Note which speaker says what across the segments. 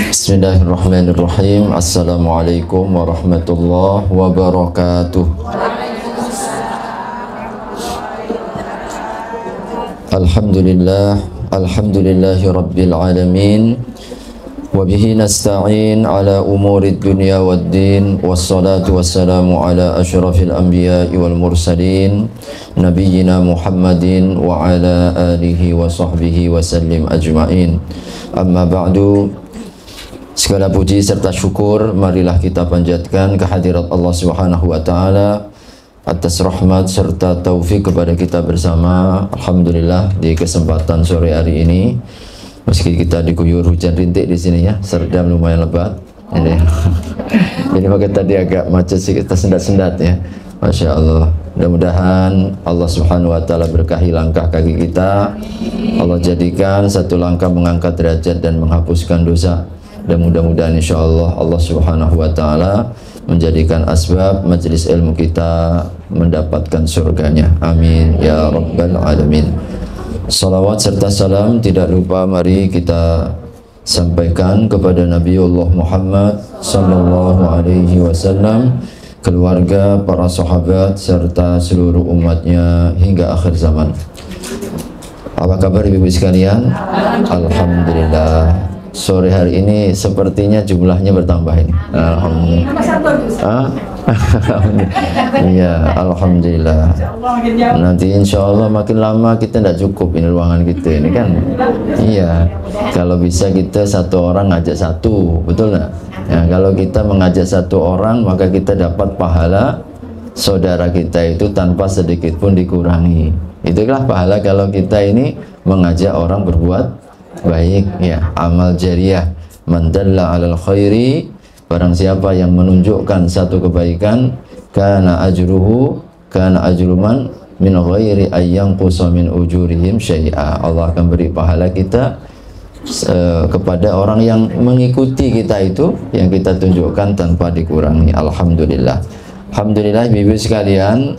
Speaker 1: Bismillahirrahmanirrahim. Assalamualaikum warahmatullahi wabarakatuh. Alhamdulillahi rabbil alamin. Wabihi nasta'in ala umurid dunya waddin. Wassalatu wassalamu ala ashrafil anbiya'i wal mursalin, nabiyyina Muhammadin wa ala alihi wa sahbihi wa sallim ajma'in. Amma ba'du. Segala puji serta syukur marilah kita panjatkan kehadirat Allah Subhanahu wa taala atas rahmat serta taufik kepada kita bersama. Alhamdulillah di kesempatan sore hari ini, meski kita diguyur hujan rintik di sini ya, serdam lumayan lebat ini. Jadi maka tadi agak macet sih, kita sendat-sendat ya. Masya Allah. Mudah-mudahan Allah Subhanahu wa taala berkahi langkah kaki kita. Allah jadikan satu langkah mengangkat derajat dan menghapuskan dosa. Dan mudah-mudahan insya Allah Allah Subhanahu wa taala menjadikan asbab majelis ilmu kita mendapatkan surganya. Amin ya rabbal alamin. Salawat serta salam tidak lupa mari kita sampaikan kepada Nabiullah Muhammad sallallahu alaihi wasallam, keluarga, para sahabat serta seluruh umatnya hingga akhir zaman. Apa kabar ibu-ibu sekalian? Alhamdulillah. Sore hari ini sepertinya jumlahnya bertambah ini. Alhamdulillah. Iya, alhamdulillah. Nanti insya Allah makin lama kita tidak cukup ini ruangan kita ini kan. Iya. Kalau bisa kita satu orang ngajak satu, betul nggak? Ya, kalau kita mengajak satu orang maka kita dapat pahala saudara kita itu tanpa sedikit pun dikurangi. Itulah pahala kalau kita ini mengajak orang berbuat baik ya, amal jariyah. Man dalla 'alal khairi, barang siapa yang menunjukkan satu kebaikan, kana ajruhu kana ajruman min ghairi ayyanqusa min ujurihim syai'a. Allah akan beri pahala kita kepada orang yang mengikuti kita itu, yang kita tunjukkan tanpa dikurangi. Alhamdulillah. Alhamdulillah ibu sekalian,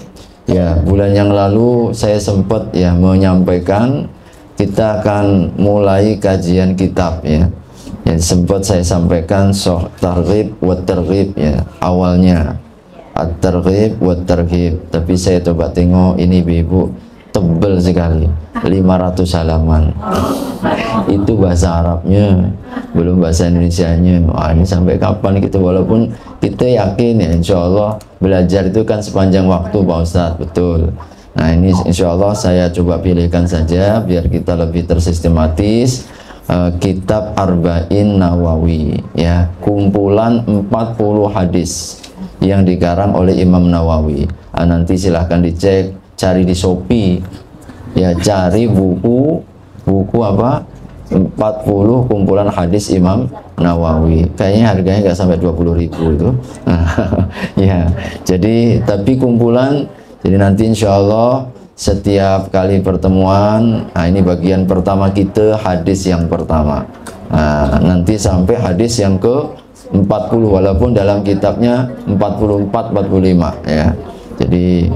Speaker 1: ya bulan yang lalu saya sempat ya menyampaikan kita akan mulai kajian kitab ya. Yang sempat saya sampaikan targhib wa targhib ya, awalnya at-targhib wa targhib, tapi saya coba tengok ini ibu tebel sekali, 500 halaman. Itu bahasa Arabnya, belum bahasa Indonesianya. Wah, ini sampai kapan kita, walaupun kita yakin ya insya Allah belajar itu kan sepanjang waktu Pak Ustadz, betul. Nah ini insya Allah saya coba pilihkan saja biar kita lebih tersistematis. Kitab Arba'in Nawawi ya, kumpulan 40 hadis yang dikarang oleh Imam Nawawi. Nanti silahkan dicek, cari di Shopee ya, cari buku apa 40 kumpulan hadis Imam Nawawi. Kayaknya harganya nggak sampai 20.000 itu. Ya, jadi tapi kumpulan. Jadi nanti insya Allah setiap kali pertemuan, nah ini bagian pertama kita hadis yang pertama. Nah, nanti sampai hadis yang ke 40, walaupun dalam kitabnya 44-45 ya. Jadi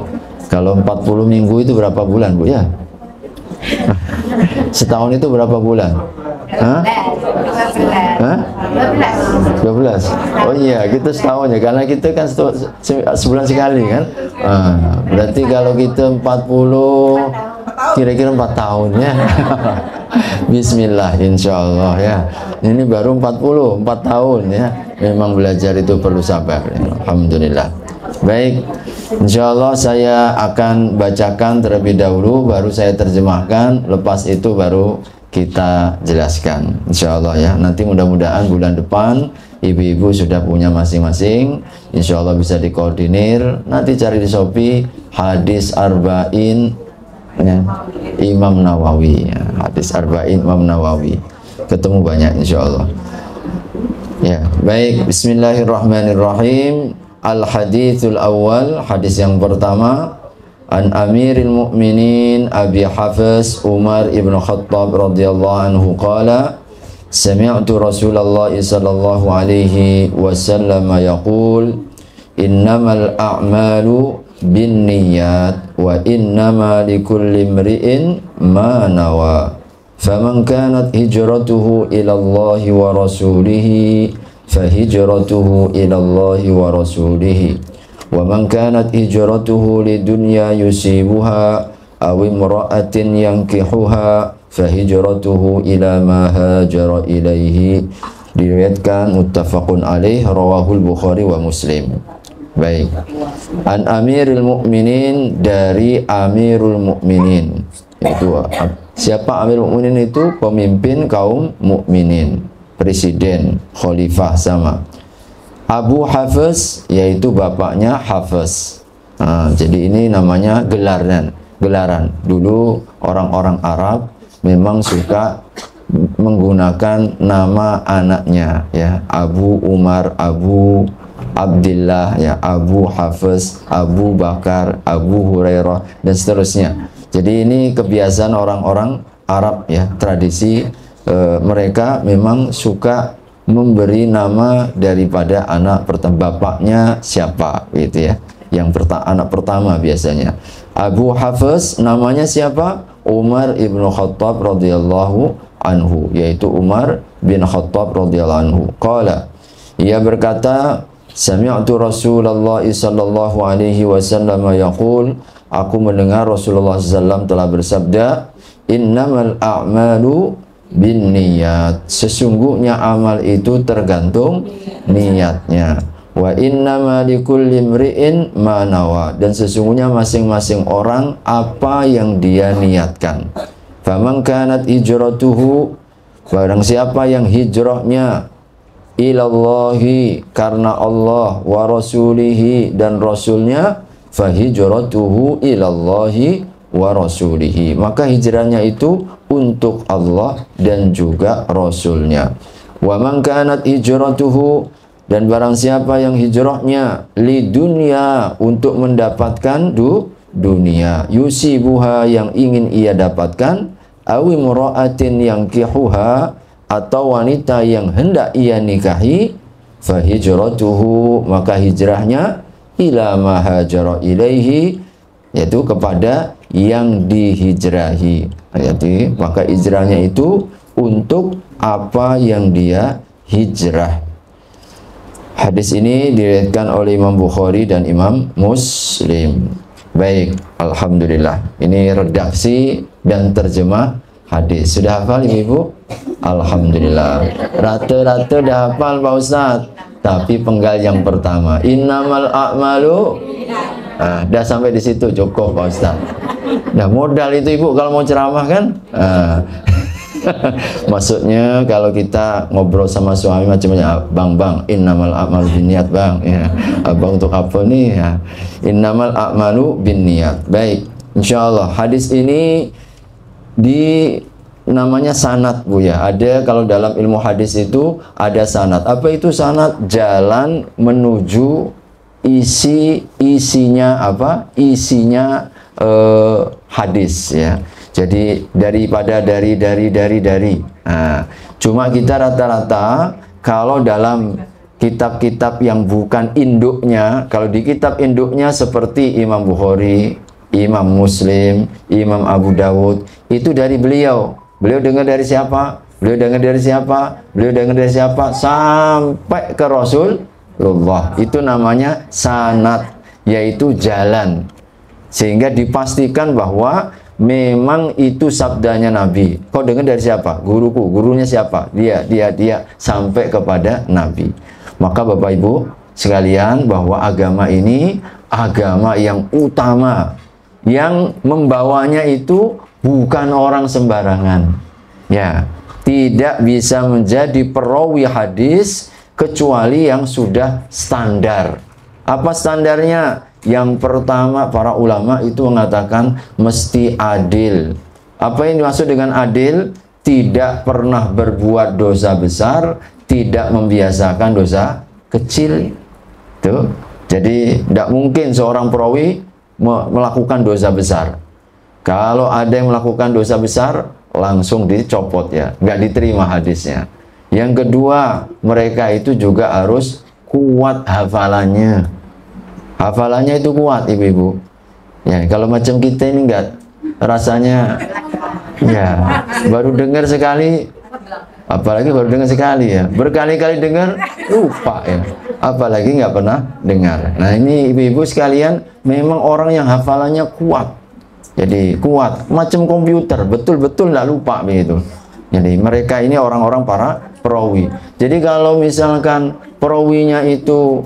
Speaker 1: kalau 40 minggu itu berapa bulan Bu ya? Setahun itu berapa bulan? Hah? 12. Oh iya, kita setahun ya, karena kita kan sebulan sekali kan. Berarti kalau kita 40 kira-kira 4 tahun ya. Bismillah insyaallah ya. Ini baru 4 tahun ya. Memang belajar itu perlu sabar ya. Alhamdulillah. Baik, insyaallah saya akan bacakan terlebih dahulu, baru saya terjemahkan, lepas itu baru kita jelaskan insyaallah ya. Nanti mudah-mudahan bulan depan ibu-ibu sudah punya masing-masing, insyaallah bisa dikoordinir. Nanti cari di Shopee hadis Arba'in ya, Imam Nawawi ya. Hadis Arba'in Imam Nawawi, ketemu banyak insyaallah ya. Baik, bismillahirrahmanirrahim. Al-hadithul awal, hadis yang pertama, an Amiril Mu'minin Abi Hafs Umar ibn Khattab radhiyallahu anhu qala sami'tu Rasulullah sallallahu alaihi wasallam yaqul innamal a'malu binniyat wa innama likulli imri'in ma nawa. faman kanat hijratuhu ila Allah wa rasulihi fahijratuhu ila Allah wa rasulihi wa man kanat hijratuhu lidunya yusibuha aw imra'atin yankihuha fahijratuhu ila ma hajara ilaihi. Diriwayatkan muttafaqun alaih, rawahul Bukhari wa Muslim. Baik. An Amirul Mukminin, dari Amirul Mukminin. Itu siapa Amirul Mukminin? Itu pemimpin kaum mukminin, presiden, khalifah sama. Abu Hafs, yaitu bapaknya Hafs. Jadi ini namanya gelaran. Dulu orang-orang Arab memang suka menggunakan nama anaknya, ya, Abu Umar, Abu Abdillah, ya, Abu Hafs, Abu Bakar, Abu Hurairah, dan seterusnya. Jadi ini kebiasaan orang-orang Arab, ya, tradisi mereka memang suka memberi nama daripada anak pertama, bapaknya siapa, gitu ya. Anak pertama biasanya. Abu Hafs namanya siapa? Umar ibnu Khattab radhiyallahu anhu, yaitu Umar bin Khattab radhiyallahu anhu. Qala, ia berkata, sami'tu Rasulullah sallallahu alaihi wasallam yaqul, aku mendengar Rasulullah SAW telah bersabda, innamal a'malu bin niyat, sesungguhnya amal itu tergantung niatnya. Wa innama likulli imri'in ma nawa, dan sesungguhnya masing-masing orang apa yang dia niatkan. Faman kanat hijratuhu, barang siapa yang hijrahnya ilallahi, karena Allah, wa rasulihi, dan rasulnya, fahijratuhu ilallahi wa rasulihi, maka hijrahnya itu untuk Allah dan juga rasulnya. Wa man kanat hijratuhu, dan barang siapa yang hijrahnya li dunia, untuk mendapatkan dunia, yusibuha, yang ingin ia dapatkan, awi mura'atin yang kihuha, atau wanita yang hendak ia nikahi, fahijratuhu, maka hijrahnya ila ma hajara ilaihi, yaitu kepada yang dihijrahi. Jadi maka hijrahnya itu untuk apa yang dia hijrah. Hadis ini diriwayatkan oleh Imam Bukhari dan Imam Muslim. Baik, alhamdulillah. Ini redaksi dan terjemah hadis. Sudah hafal Ibu? Alhamdulillah. Rata-rata dah hafal Pak Ustaz. Tapi penggal yang pertama, innamal a'malu. Dah sampai di situ cukup Pak Ustaz. Dah modal itu Ibu kalau mau ceramah kan? Maksudnya kalau kita ngobrol sama suami macamnya, bang, innamal a'malu binniyat bang, ya. Abang untuk apa nih, ya? Innamal a'malu binniyat. Baik, insyaallah hadis ini namanya sanad Bu ya. Ada, kalau dalam ilmu hadis itu ada sanad. Apa itu sanad? Jalan menuju isinya apa? Isinya hadis ya. Jadi daripada dari. Nah, cuma kita rata-rata kalau dalam kitab-kitab yang bukan induknya, kalau di kitab induknya seperti Imam Bukhari, Imam Muslim, Imam Abu Dawud, itu dari beliau. Beliau dengar dari siapa? Beliau dengar dari siapa? Beliau dengar dari siapa? Sampai ke Rasulullah. Itu namanya sanad, yaitu jalan. Sehingga dipastikan bahwa memang itu sabdanya Nabi. Kau dengar dari siapa? Guruku. Gurunya siapa? Dia. Sampai kepada Nabi. Maka Bapak Ibu sekalian, bahwa agama ini agama yang utama. Yang membawanya itu bukan orang sembarangan. Ya, tidak bisa menjadi perawi hadis kecuali yang sudah standar. Apa standarnya? Yang pertama, para ulama itu mengatakan mesti adil. Apa yang dimaksud dengan adil? Tidak pernah berbuat dosa besar, tidak membiasakan dosa kecil. Tuh. Jadi tidak mungkin seorang perawi melakukan dosa besar. Kalau ada yang melakukan dosa besar, langsung dicopot ya, nggak diterima hadisnya. Yang kedua, mereka itu juga harus kuat hafalannya. Hafalannya itu kuat ibu-ibu. Ya, kalau macam kita ini enggak, rasanya Ya, baru dengar sekali, apalagi baru dengar sekali ya, berkali-kali dengar lupa ya, apalagi nggak pernah dengar. Nah ini ibu-ibu sekalian, memang orang yang hafalannya kuat, jadi kuat, macam komputer, betul-betul nggak lupa begitu. Jadi mereka ini orang-orang para perawi. Jadi kalau misalkan perawinya itu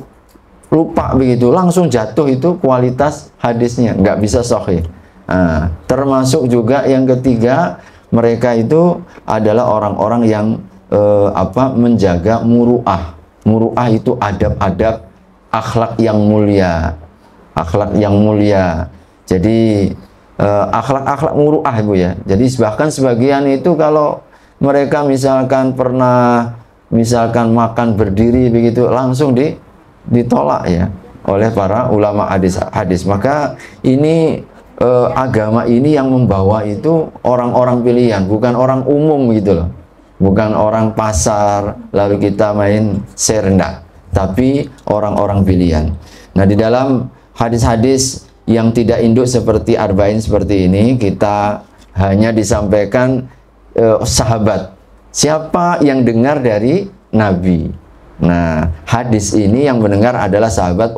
Speaker 1: lupa begitu, langsung jatuh itu kualitas hadisnya, nggak bisa sahih. Nah, termasuk juga yang ketiga, mereka itu adalah orang-orang yang menjaga muru'ah. Muru'ah itu adab-adab, akhlak yang mulia, akhlak yang mulia. Jadi akhlak-akhlak muru'ah ibu ya. Jadi bahkan sebagian itu kalau mereka misalkan pernah misalkan makan berdiri begitu, langsung ditolak ya oleh para ulama hadis. Maka ini agama ini yang membawa itu orang-orang pilihan, bukan orang umum gitu loh, bukan orang pasar lalu kita main share, enggak, tapi orang-orang pilihan. Nah di dalam hadis-hadis yang tidak induk seperti arba'in seperti ini, kita hanya disampaikan sahabat, siapa yang dengar dari Nabi. Nah hadis ini yang mendengar adalah sahabat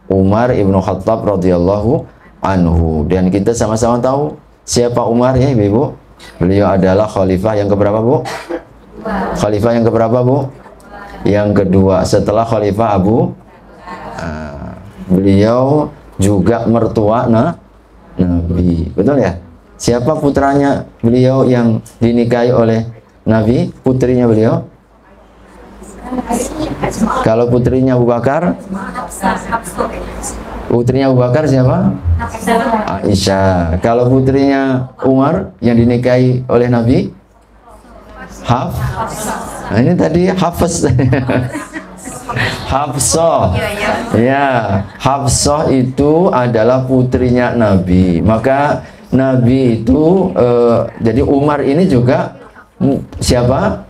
Speaker 1: Umar ibnu Khattab radhiyallahu anhu, dan kita sama-sama tahu siapa Umar ya ibu-ibu. Beliau adalah khalifah yang keberapa bu? Khalifah yang keberapa bu? Yang kedua setelah khalifah beliau juga mertua Nabi, betul ya? Siapa putranya beliau yang dinikahi oleh Nabi? Putrinya beliau? Kalau putrinya Abu Bakar, putrinya Abu Bakar siapa? Aisyah. Kalau putrinya Umar yang dinikahi oleh Nabi? Nah ini tadi Hafs. Hafsah. Ya, Hafsah itu adalah putrinya Nabi. Maka Nabi itu jadi Umar ini juga siapa?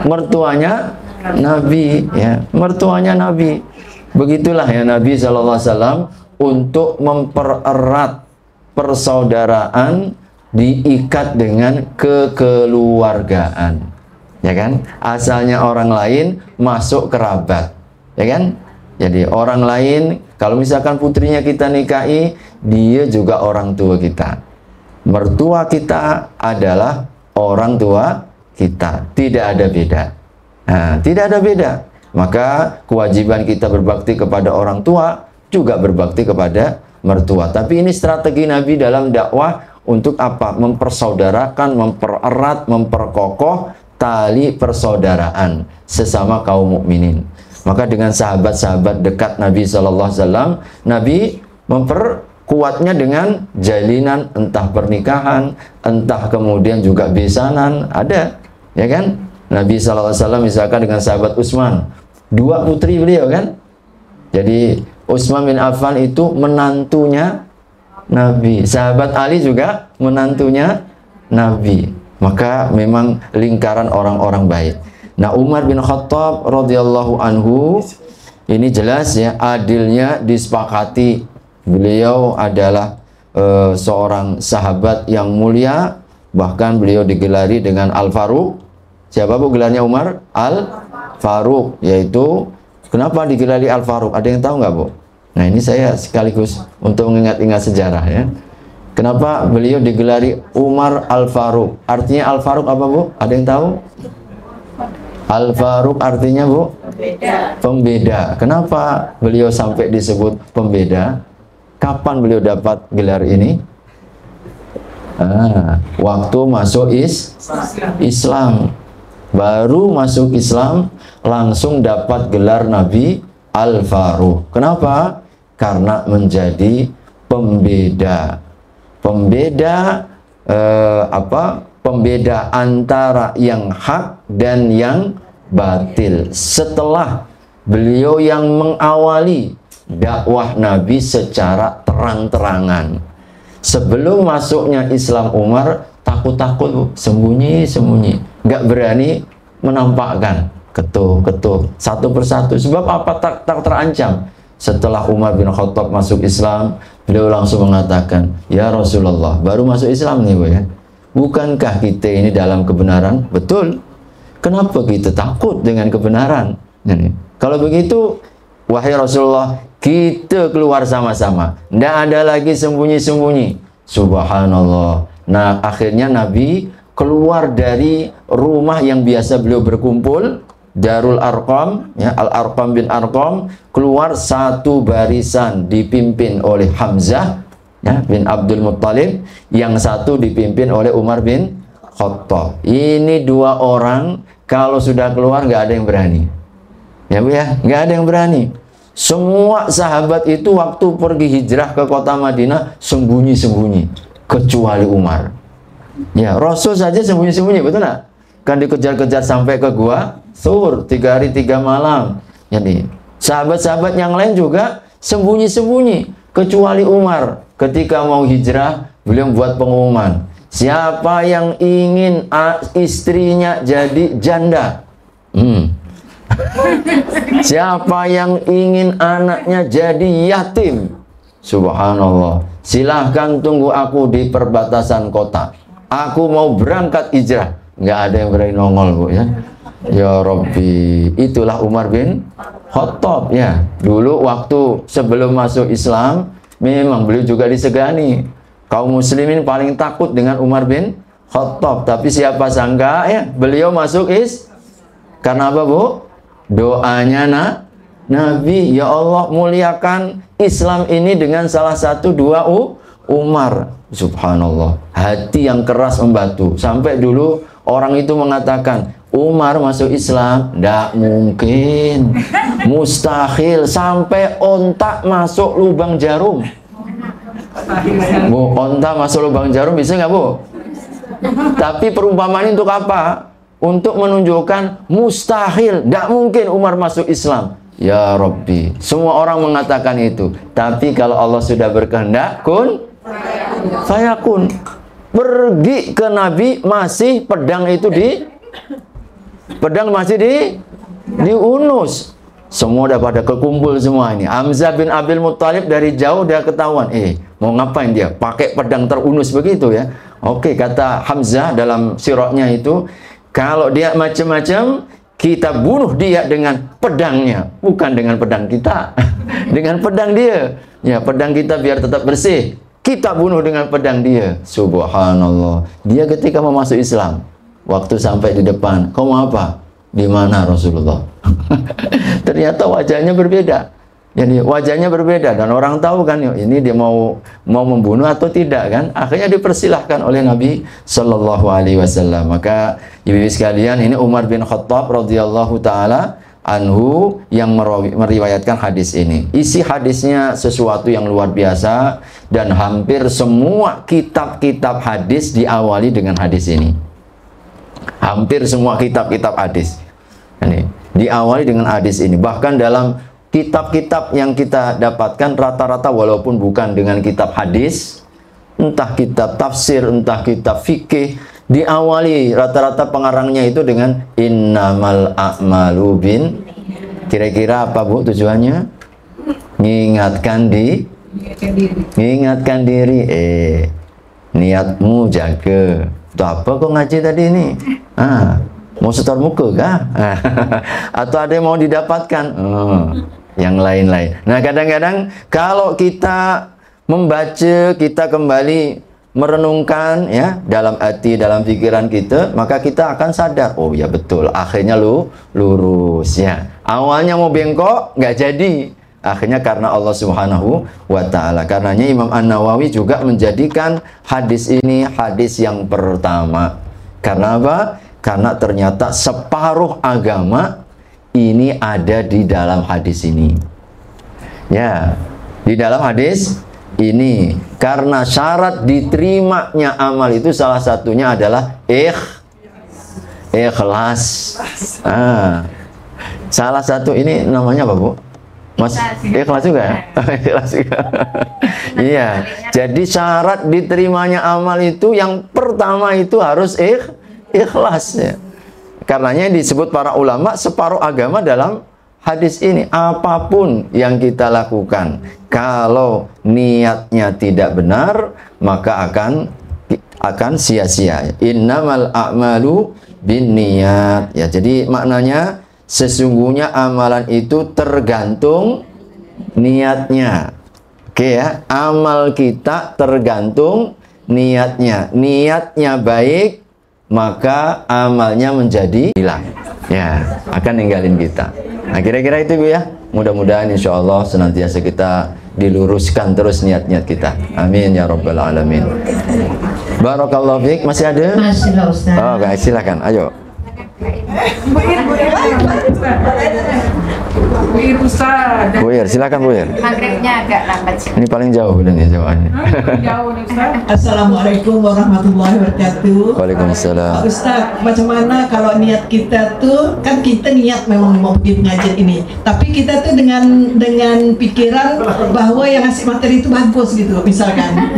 Speaker 1: Mertuanya Nabi ya, mertuanya Nabi. Begitulah ya Nabi SAW untuk mempererat persaudaraan, diikat dengan kekeluargaan, ya kan? Asalnya orang lain masuk kerabat, ya kan? Jadi orang lain, kalau misalkan putrinya kita nikahi, dia juga orang tua kita. Mertua kita adalah orang tua kita, tidak ada beda. Nah, tidak ada beda. Maka kewajiban kita berbakti kepada orang tua juga berbakti kepada mertua. Tapi ini strategi Nabi dalam dakwah untuk apa? Mempersaudarakan, mempererat, memperkokoh tali persaudaraan sesama kaum mukminin. Maka dengan sahabat-sahabat dekat Nabi SAW, Nabi memperkuatnya dengan jalinan, entah pernikahan, entah kemudian juga besanan, ada. Ya kan? Nabi SAW misalkan dengan sahabat Utsman, dua putri beliau kan? Jadi Utsman bin Affan itu menantunya Nabi, sahabat Ali juga menantunya Nabi. Maka memang lingkaran orang-orang baik. Nah Umar bin Khattab radhiyallahu anhu ini jelas ya, adilnya disepakati. Beliau adalah seorang sahabat yang mulia, bahkan beliau digelari dengan Al-Faruq. Siapa bu gelarnya Umar? Al-Faruq, yaitu kenapa digelari Al-Faruq? Ada yang tahu nggak bu? Nah ini saya sekaligus untuk mengingat-ingat sejarah ya. Kenapa beliau digelari Umar Al-Faruq? Artinya Al-Faruq apa bu? Ada yang tahu? Al-Faruq artinya bu? Pembeda. Pembeda. Kenapa beliau sampai disebut pembeda? Kapan beliau dapat gelar ini? Waktu masuk Islam. Baru masuk Islam langsung dapat gelar Nabi Al-Faruq. Kenapa? Karena menjadi pembeda. Pembeda pembeda antara yang hak dan yang batil. Setelah beliau yang mengawali dakwah Nabi secara terang-terangan. Sebelum masuknya Islam Umar takut-takut, sembunyi-sembunyi, nggak berani menampakkan, ketuk-ketuk satu persatu. Sebab apa? Tak terancam. Setelah Umar bin Khattab masuk Islam, beliau langsung mengatakan, ya Rasulullah, baru masuk Islam nih bu ya, Bukankah kita ini dalam kebenaran? Betul. Kenapa kita takut dengan kebenaran? Kalau begitu, wahai Rasulullah, kita keluar sama-sama. Tidak ada lagi sembunyi-sembunyi. Subhanallah. Nah, akhirnya Nabi keluar dari rumah yang biasa beliau berkumpul, Darul Arqam, ya, Al-Arqam bin Arqam, keluar satu barisan dipimpin oleh Hamzah, ya, bin Abdul Muttalib, yang satu dipimpin oleh Umar bin Khattab. Ini dua orang kalau sudah keluar nggak ada yang berani. Ya Bu ya, nggak ada yang berani. Semua sahabat itu waktu pergi hijrah ke kota Madinah sembunyi-sembunyi, kecuali Umar. Ya, Rasul saja sembunyi-sembunyi, betul nggak? Kan dikejar-kejar sampai ke gua Thur 3 hari 3 malam. Jadi sahabat-sahabat yang lain juga sembunyi-sembunyi, kecuali Umar. Ketika mau hijrah, beliau buat pengumuman, siapa yang ingin istrinya jadi janda, siapa yang ingin anaknya jadi yatim, subhanallah, silahkan tunggu aku di perbatasan kota. Aku mau berangkat hijrah. Nggak ada yang berani nongol, Bu, ya. Ya Rabbi, itulah Umar bin Khattab, ya. Dulu waktu sebelum masuk Islam, memang beliau juga disegani. Kaum muslimin paling takut dengan Umar bin Khattab. Tapi siapa sangka, ya, beliau masuk karena apa, Bu? Doanya Nabi, ya Allah muliakan Islam ini dengan salah satu dua Umar. Subhanallah, hati yang keras membatu. Sampai dulu orang itu mengatakan, Umar masuk Islam, tidak mungkin, mustahil. Sampai onta masuk lubang jarum. Bu, onta masuk lubang jarum bisa nggak, Bu? Tapi perumpamaan untuk apa? Untuk menunjukkan mustahil, tidak mungkin Umar masuk Islam. Ya Rabbi, semua orang mengatakan itu. Tapi kalau Allah sudah berkehendak, kun fayakun. Pergi ke Nabi, masih pedang itu masih diunus. Semua udah pada kekumpul semua ini. Hamzah bin Abdul Muttalib dari jauh dia ketahuan. Mau ngapain dia? Pakai pedang terunus begitu, ya. Oke, kata Hamzah dalam sirahnya itu, kalau dia macam-macam, kita bunuh dia dengan pedangnya, bukan dengan pedang kita. Dengan pedang dia. Ya, pedang kita biar tetap bersih. Kita bunuh dengan pedang dia. Subhanallah. Dia ketika mau masuk Islam, waktu sampai di depan, kau mau apa? Di mana Rasulullah? Ternyata wajahnya berbeda. Jadi wajahnya berbeda dan orang tahu kan, ini dia mau membunuh atau tidak kan? Akhirnya dipersilahkan oleh Nabi Shallallahu Alaihi Wasallam. Maka ibu-ibu sekalian, ini Umar bin Khattab radhiyallahu taala anhu yang meriwayatkan hadis ini. Isi hadisnya sesuatu yang luar biasa dan hampir semua kitab-kitab hadis diawali dengan hadis ini. Hampir semua kitab-kitab hadis ini diawali dengan hadis ini. Bahkan dalam kitab-kitab yang kita dapatkan rata-rata walaupun bukan dengan kitab hadis, entah kitab tafsir, entah kitab fikih, diawali rata-rata pengarangnya itu dengan innamal a'malu bin. Kira-kira apa, Bu, tujuannya? Mengingatkan diri. Niatmu jaga. Itu apa kok ngaji tadi ini? Mau setor muka kah? Atau ada yang mau didapatkan? Yang lain-lain. Nah, kadang-kadang kalau kita membaca, kita kembali merenungkan, ya, dalam hati, dalam pikiran kita, maka kita akan sadar, oh ya betul, akhirnya lurus, ya. Awalnya mau bengkok, nggak jadi. Akhirnya karena Allah Subhanahu wa Ta'ala. Karenanya Imam An-Nawawi juga menjadikan hadis ini hadis yang pertama. Karena apa? Karena ternyata separuh agama ini ada di dalam hadis ini. Ya, di dalam hadis ini. Karena syarat diterimanya amal itu salah satunya adalah ikhlas. Salah satu ini namanya apa, Bu? Mas, ikhlas juga ya? Ikhlas juga. Iya. Jadi syarat diterimanya amal itu yang pertama itu harus ikhlas, ya. Karenanya disebut para ulama separuh agama dalam hadis ini. Apapun yang kita lakukan, kalau niatnya tidak benar, maka akan akan sia-sia. Innamal a'malu binniyat. Ya, jadi maknanya sesungguhnya amalan itu tergantung niatnya. Oke ya, amal kita tergantung niatnya. Niatnya baik, maka amalnya menjadi hilang. Ya, akan ninggalin kita. Nah, kira-kira itu Bu ya. Mudah-mudahan insya Allah senantiasa kita diluruskan terus niat-niat kita. Amin ya rabbal alamin. Barakallahu fiik. Masih ada?
Speaker 2: Masih lah Ustaz.
Speaker 1: Oh, guys, silakan. Ayo. Buir, silakan Buir.
Speaker 3: Maghribnya agak lambat sih.
Speaker 1: Ini paling jauh dan jawabannya.
Speaker 2: Assalamualaikum warahmatullahi wabarakatuh.
Speaker 1: Waalaikumsalam.
Speaker 2: Pak Ustaz, macam mana kalau niat kita tuh, kan kita niat memang mau pergi pengajian ini, tapi kita tuh dengan pikiran bahwa yang ngasih materi itu bagus gitu, misalkan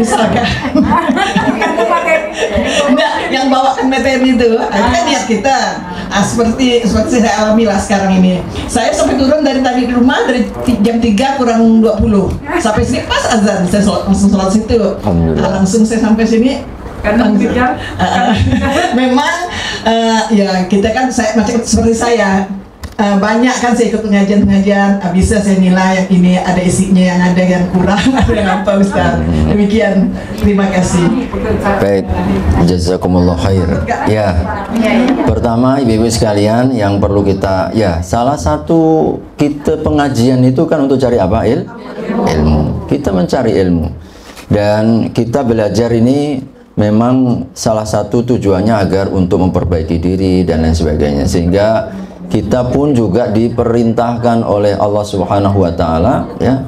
Speaker 2: enggak, yang bawakan materi itu kan niat kita. Seperti saya alami lah sekarang ini. Saya sampai turun dari tadi di rumah dari jam 3 kurang 20 sampai sini pas azan, saya langsung sholat situ. Langsung saya sampai sini karena memang ya kita kan macam seperti saya banyak kan saya ikut pengajian bisa saya nilai yang ini ada isinya, yang ada yang kurang, ada yang apa Ustaz. Demikian, terima kasih.
Speaker 1: Baik, jazakumullah khair. Ya, pertama ibu-ibu sekalian yang perlu kita, ya salah satu kita pengajian itu kan untuk cari apa? Ilmu. Kita mencari ilmu dan kita belajar ini memang salah satu tujuannya agar untuk memperbaiki diri dan lain sebagainya, sehingga kita pun juga diperintahkan oleh Allah Subhanahu wa taala ya,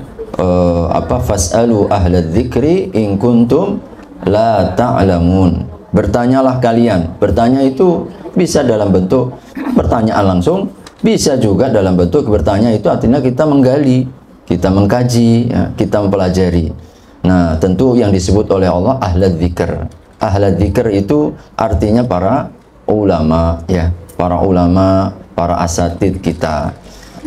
Speaker 1: fasalu ahladzikri dzikri in kuntum la ta'lamun. Bertanyalah kalian. Bertanya itu bisa dalam bentuk pertanyaan langsung, bisa juga dalam bentuk bertanya itu artinya kita menggali, kita mengkaji, ya, kita mempelajari. Nah, tentu yang disebut oleh Allah ahladzikr. Ahladzikr itu artinya para ulama ya, para ulama, para asatid kita.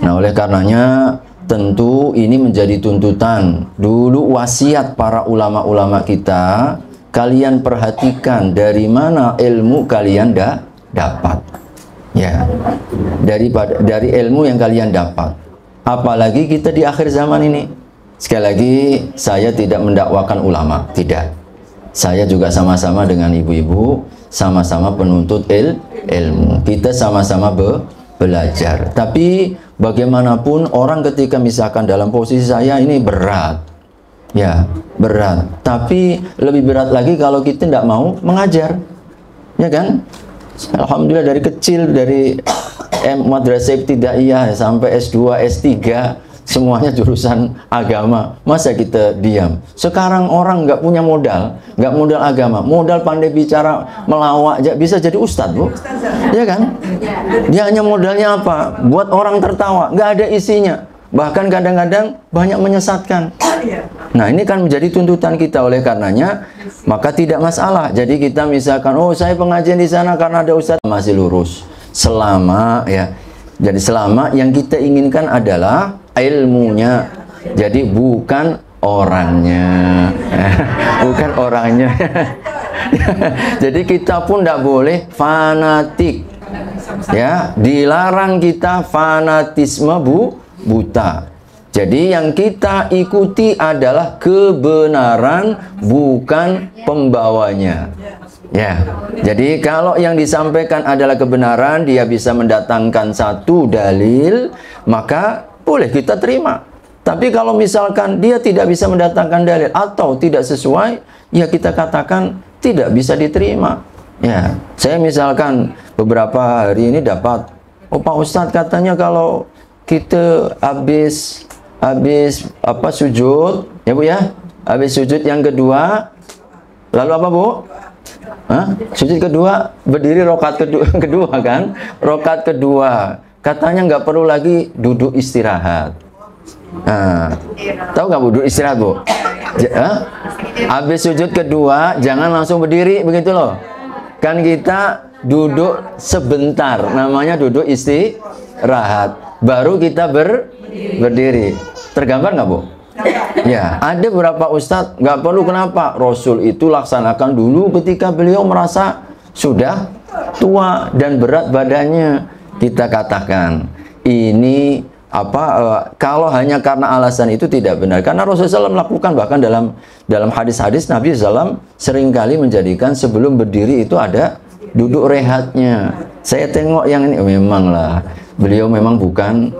Speaker 1: Nah, oleh karenanya tentu ini menjadi tuntutan. Dulu wasiat para ulama-ulama kita, kalian perhatikan dari mana ilmu kalian dapat. Ya. Dari ilmu yang kalian dapat. Apalagi kita di akhir zaman ini. Sekali lagi saya tidak mendakwakan ulama, tidak. Saya juga sama-sama dengan ibu-ibu, sama-sama penuntut ilmu. Kita sama-sama belajar. Tapi bagaimanapun orang ketika misalkan dalam posisi saya ini berat. Ya, berat. Tapi lebih berat lagi kalau kita tidak mau mengajar. Ya kan? Alhamdulillah dari kecil, dari madrasah ibtidaiyah sampai S2, S3, semuanya jurusan agama. Masa kita diam? Sekarang orang nggak punya modal, nggak modal agama, modal pandai bicara, melawak, bisa jadi ustadz, Bu. Ya kan? Dia hanya modalnya apa? Buat orang tertawa, nggak ada isinya. Bahkan kadang-kadang banyak menyesatkan. Nah, ini kan menjadi tuntutan kita. Oleh karenanya, maka tidak masalah. Jadi kita misalkan, oh saya pengajian di sana karena ada ustadz, masih lurus. Selama ya, jadi selama yang kita inginkan adalah ilmunya. Jadi bukan orangnya. Bukan orangnya. Jadi kita pun tidak boleh fanatik. Ya, dilarang kita fanatisme buta. Jadi yang kita ikuti adalah kebenaran, bukan pembawanya. Ya, jadi kalau yang disampaikan adalah kebenaran, dia bisa mendatangkan satu dalil, maka boleh kita terima. Tapi kalau misalkan dia tidak bisa mendatangkan dalil atau tidak sesuai, ya kita katakan tidak bisa diterima. Ya, saya misalkan beberapa hari ini dapat, oh Pak Ustadz katanya kalau kita habis sujud, ya Bu ya, habis sujud yang kedua, lalu apa Bu? Sujud kedua, berdiri rokaat kedua kan? Rokaat kedua, katanya nggak perlu lagi duduk istirahat. Nah, tahu nggak Bu duduk istirahat Bu? Habis sujud kedua, jangan langsung berdiri begitu loh. Kan kita duduk sebentar, namanya duduk istirahat. Baru kita berdiri. Tergambar nggak Bu? Ya, ada beberapa ustadz nggak perlu. Kenapa? Rasul itu laksanakan dulu ketika beliau merasa sudah tua dan berat badannya. Kita katakan ini kalau hanya karena alasan itu tidak benar, karena Rasulullah SAW melakukan, bahkan dalam hadis-hadis Nabi SAW seringkali menjadikan sebelum berdiri itu ada duduk rehatnya. Saya tengok yang ini memang lah, beliau memang bukan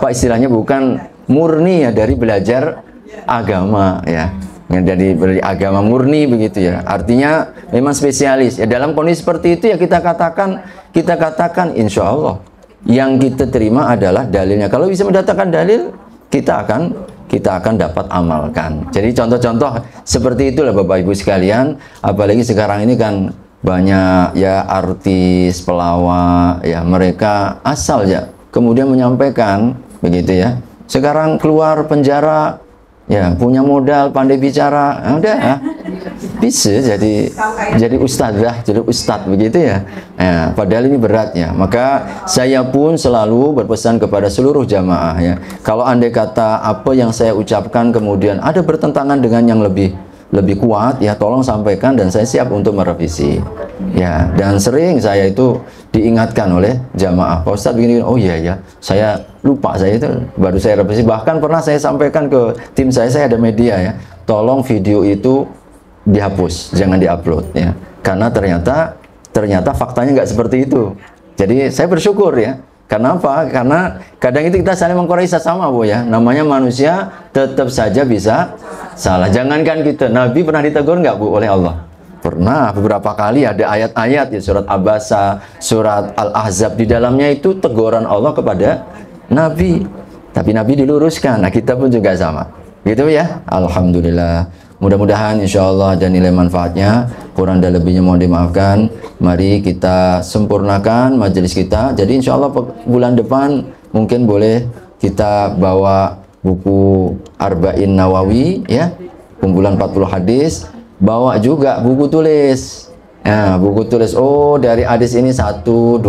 Speaker 1: istilahnya bukan murni ya dari belajar agama ya, dari agama murni begitu ya, artinya memang spesialis ya. Dalam kondisi seperti itu ya kita katakan insya Allah yang kita terima adalah dalilnya. Kalau bisa mendatangkan dalil, kita akan dapat amalkan. Jadi contoh-contoh seperti itulah Bapak Ibu sekalian. Apalagi sekarang ini kan banyak ya artis, pelawak ya, mereka asal ya kemudian menyampaikan begitu ya. Sekarang keluar penjara ya, punya modal, pandai bicara, udah bisa jadi ustadzah, jadi ustadz begitu ya. Padahal ini berat ya. Maka saya pun selalu berpesan kepada seluruh jamaah ya, kalau andai kata apa yang saya ucapkan kemudian ada bertentangan dengan yang lebih kuat ya, tolong sampaikan dan saya siap untuk merevisi ya. Dan sering saya itu diingatkan oleh jamaah, Pak Ustadz begini, oh iya ya, saya lupa, saya itu baru saya revisi. Bahkan pernah saya sampaikan ke tim saya ada media ya, tolong video itu dihapus, jangan diupload ya, karena ternyata faktanya nggak seperti itu. Jadi saya bersyukur ya. Kenapa? Karena kadang itu kita saling mengkoreksi sama Bu ya, namanya manusia tetap saja bisa salah. Jangankan kita, Nabi pernah ditegur nggak Bu oleh Allah? Pernah, beberapa kali ada ayat-ayat ya, surat Abasa, surat Al-Ahzab, di dalamnya itu teguran Allah kepada Nabi. Tapi Nabi diluruskan. Nah, kita pun juga sama. Gitu ya. Alhamdulillah. Mudah-mudahan insya Allah ada nilai manfaatnya. Kurang dan lebihnya mohon dimaafkan. Mari kita sempurnakan majelis kita. Jadi insya Allah bulan depan mungkin boleh kita bawa buku Arba'in Nawawi ya, kumpulan 40 hadis. Bawa juga buku tulis. Nah, buku tulis, oh dari hadis ini 1, 2,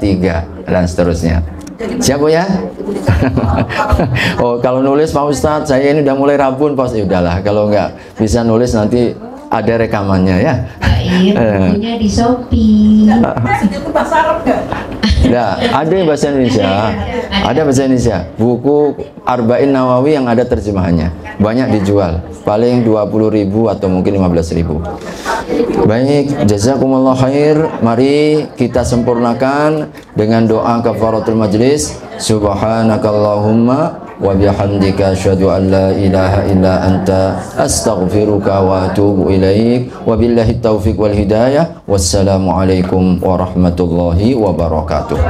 Speaker 1: 3 dan seterusnya. Siapa ya? Oh, kalau nulis Pak Ustadz, saya ini udah mulai rabun Pak. Ya udahlah, kalau nggak bisa nulis nanti ada rekamannya ya.
Speaker 3: Bukunya di Shopee.
Speaker 2: Itu bahasa Arab nggak?
Speaker 1: Nah, ada yang bahasa Indonesia. Ada bahasa Indonesia. Buku Arba'in Nawawi yang ada terjemahannya. Banyak dijual. Paling 20.000 atau mungkin 15.000. Baik, jazakumullah khair. Mari kita sempurnakan dengan doa kafaratul majlis. Subhanakallahumma wa bihamdika asyhadu an la ilaha illa anta astaghfiruka wa atubu ilaik. Wabillahi taufiq wal hidayah. Wassalamualaikum warahmatullahi wabarakatuh.